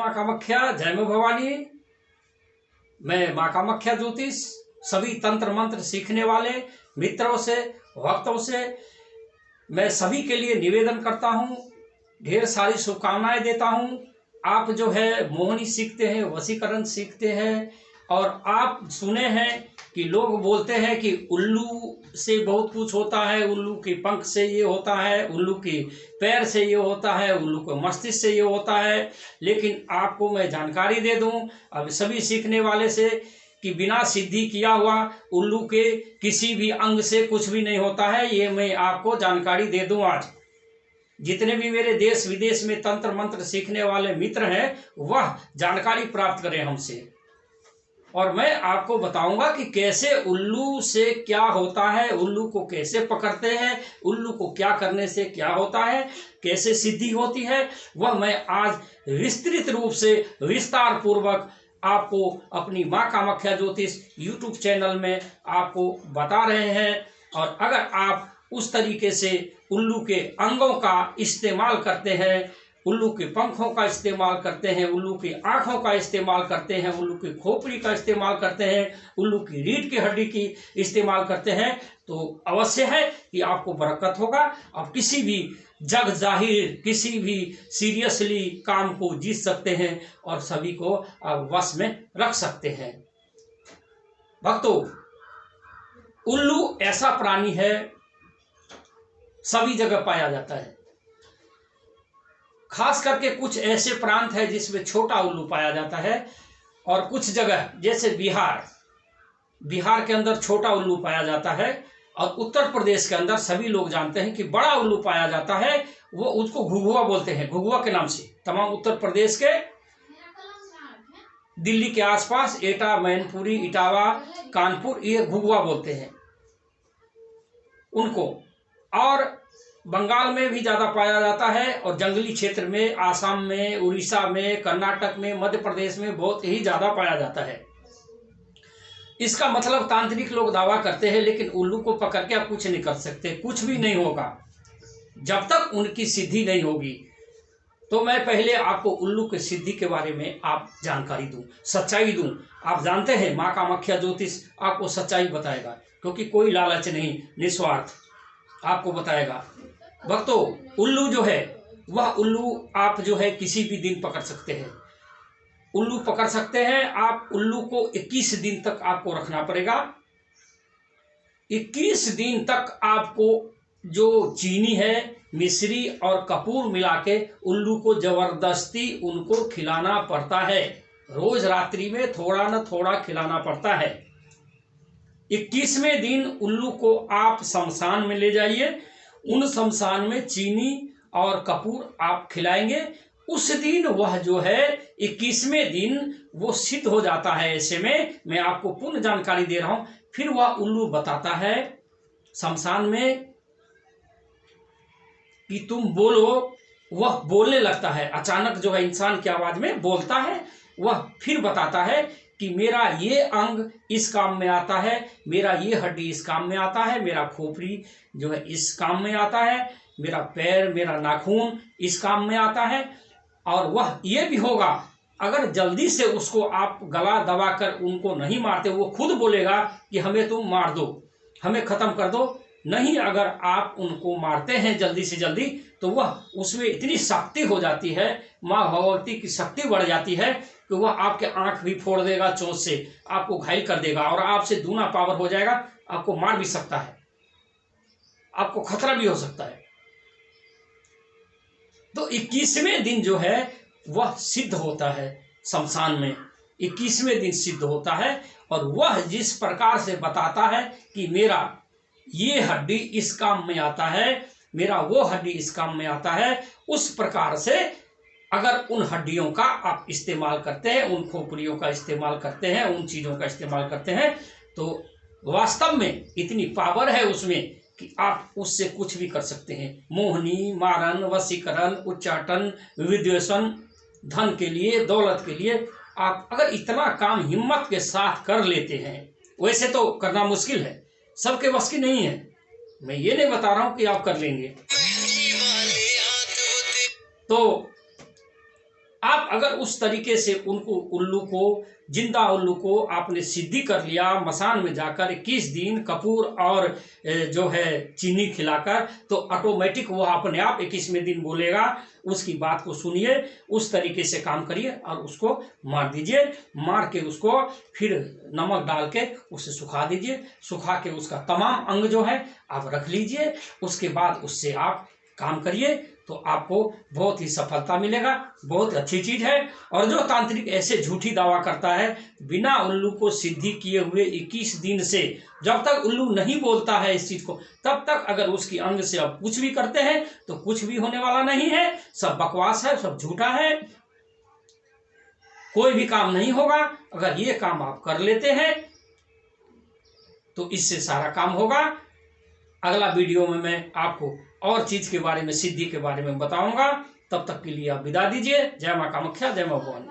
माँ कामाख्या, जय माँ भवानी। मैं माँ कामाख्या ज्योतिष सभी तंत्र मंत्र सीखने वाले मित्रों से, भक्तों से मैं सभी के लिए निवेदन करता हूँ, ढेर सारी शुभकामनाएं देता हूँ। आप जो है मोहनी सीखते हैं, वशीकरण सीखते हैं, और आप सुने हैं कि लोग बोलते हैं कि उल्लू से बहुत कुछ होता है, उल्लू के पंख से ये होता है, उल्लू के पैर से ये होता है, उल्लू के मस्तिष्क से ये होता है। लेकिन आपको मैं जानकारी दे दूं अब सभी सीखने वाले से कि बिना सिद्धि किया हुआ उल्लू के किसी भी अंग से कुछ भी नहीं होता है। ये मैं आपको जानकारी दे दूं। आज जितने भी मेरे देश विदेश में तंत्र मंत्र सीखने वाले मित्र हैं वह जानकारी प्राप्त करें हमसे, और मैं आपको बताऊंगा कि कैसे उल्लू से क्या होता है, उल्लू को कैसे पकड़ते हैं, उल्लू को क्या करने से क्या होता है, कैसे सिद्धि होती है, वह मैं आज विस्तृत रूप से विस्तार पूर्वक आपको अपनी माँ कामाख्या ज्योतिष यूट्यूब चैनल में आपको बता रहे हैं। और अगर आप उस तरीके से उल्लू के अंगों का इस्तेमाल करते हैं, उल्लू के पंखों का इस्तेमाल करते हैं, उल्लू की आंखों का इस्तेमाल करते हैं, उल्लू की खोपड़ी का इस्तेमाल करते हैं, उल्लू की रीढ़ की हड्डी की इस्तेमाल करते हैं, तो अवश्य है कि आपको बरकत होगा। आप किसी भी जग जाहिर किसी भी सीरियसली काम को जीत सकते हैं और सभी को आप वश में रख सकते हैं। भक्तों, उल्लू ऐसा प्राणी है, सभी जगह पाया जाता है। खास करके कुछ ऐसे प्रांत है जिसमें छोटा उल्लू पाया जाता है, और कुछ जगह जैसे बिहार के अंदर छोटा उल्लू पाया जाता है, और उत्तर प्रदेश के अंदर सभी लोग जानते हैं कि बड़ा उल्लू पाया जाता है। वो उसको घुघुआ बोलते हैं, घुघुआ के नाम से। तमाम उत्तर प्रदेश के दिल्ली के आसपास एटा, मैनपुरी, इटावा, कानपुर, ये घुघुआ बोलते हैं उनको। और बंगाल में भी ज़्यादा पाया जाता है, और जंगली क्षेत्र में आसाम में, उड़ीसा में, कर्नाटक में, मध्य प्रदेश में बहुत ही ज़्यादा पाया जाता है। इसका मतलब तांत्रिक लोग दावा करते हैं, लेकिन उल्लू को पकड़ के आप कुछ नहीं कर सकते, कुछ भी नहीं होगा जब तक उनकी सिद्धि नहीं होगी। तो मैं पहले आपको उल्लू की सिद्धि के बारे में आप जानकारी दूं, सच्चाई दूं। आप जानते हैं माँ कामाख्या ज्योतिष आपको सच्चाई बताएगा, क्योंकि कोई लालच नहीं, निस्वार्थ आपको बताएगा। भक्तों, उल्लू जो है वह उल्लू आप जो है किसी भी दिन पकड़ सकते हैं। उल्लू पकड़ सकते हैं आप। उल्लू को 21 दिन तक आपको रखना पड़ेगा। 21 दिन तक आपको जो चीनी है, मिश्री और कपूर मिला के उल्लू को जबरदस्ती उनको खिलाना पड़ता है। रोज रात्रि में थोड़ा न थोड़ा खिलाना पड़ता है। 21वें दिन उल्लू को आप शमशान में ले जाइए, उन शमशान में चीनी और कपूर आप खिलाएंगे। उस दिन वह जो है 21वें दिन वो सिद्ध हो जाता है। ऐसे में मैं आपको पूर्ण जानकारी दे रहा हूं। फिर वह उल्लू बताता है शमशान में कि तुम बोलो। वह बोलने लगता है, अचानक जो है इंसान की आवाज में बोलता है। वह फिर बताता है कि मेरा ये अंग इस काम में आता है, मेरा ये हड्डी इस काम में आता है, मेरा खोपड़ी जो है इस काम में आता है, मेरा पैर, मेरा नाखून इस काम में आता है। और वह ये भी होगा, अगर जल्दी से उसको आप गला दबाकर उनको नहीं मारते, वो खुद बोलेगा कि हमें तुम मार दो, हमें खत्म कर दो। नहीं, अगर आप उनको मारते हैं जल्दी से जल्दी, तो वह उसमें इतनी शक्ति हो जाती है, माँ भगवती की शक्ति बढ़ जाती है कि वह आपके आंख भी फोड़ देगा, चोंच से आपको घायल कर देगा, और आपसे दूना पावर हो जाएगा। आपको मार भी सकता है, आपको खतरा भी हो सकता है। तो 21वें दिन जो है वह सिद्ध होता है शमशान में। 21वें दिन सिद्ध होता है, और वह जिस प्रकार से बताता है कि मेरा ये हड्डी इस काम में आता है, मेरा वो हड्डी इस काम में आता है, उस प्रकार से अगर उन हड्डियों का आप इस्तेमाल करते हैं, उन खोपड़ियों का इस्तेमाल करते हैं, उन चीज़ों का इस्तेमाल करते हैं, तो वास्तव में इतनी पावर है उसमें कि आप उससे कुछ भी कर सकते हैं। मोहनी, मारन, वशीकरण, उच्चाटन, विद्वेषण, धन के लिए, दौलत के लिए आप अगर इतना काम हिम्मत के साथ कर लेते हैं, वैसे तो करना मुश्किल है, सबके बस की नहीं है। मैं ये नहीं बता रहा हूं कि आप कर लेंगे। तो आप अगर उस तरीके से उनको उल्लू को, जिंदा उल्लू को आपने सिद्धि कर लिया, मसान में जाकर 21 दिन कपूर और जो है चीनी खिलाकर, तो ऑटोमेटिक वो अपने आप 21वें दिन बोलेगा। उसकी बात को सुनिए, उस तरीके से काम करिए और उसको मार दीजिए। मार के उसको फिर नमक डाल के उसे सुखा दीजिए। सुखा के उसका तमाम अंग जो है आप रख लीजिए। उसके बाद उससे आप काम करिए तो आपको बहुत ही सफलता मिलेगा। बहुत अच्छी चीज है। और जो तांत्रिक ऐसे झूठी दावा करता है बिना उल्लू को सिद्धि किए हुए 21 दिन से, जब तक उल्लू नहीं बोलता है इस चीज को, तब तक अगर उसकी अंग से आप कुछ भी करते हैं तो कुछ भी होने वाला नहीं है। सब बकवास है, सब झूठा है, कोई भी काम नहीं होगा। अगर ये काम आप कर लेते हैं तो इससे सारा काम होगा। अगला वीडियो में मैं आपको और चीज के बारे में, सिद्धि के बारे में बताऊंगा। तब तक के लिए आप विदा दीजिए। जय मां कामाख्या, जय मां भवानी।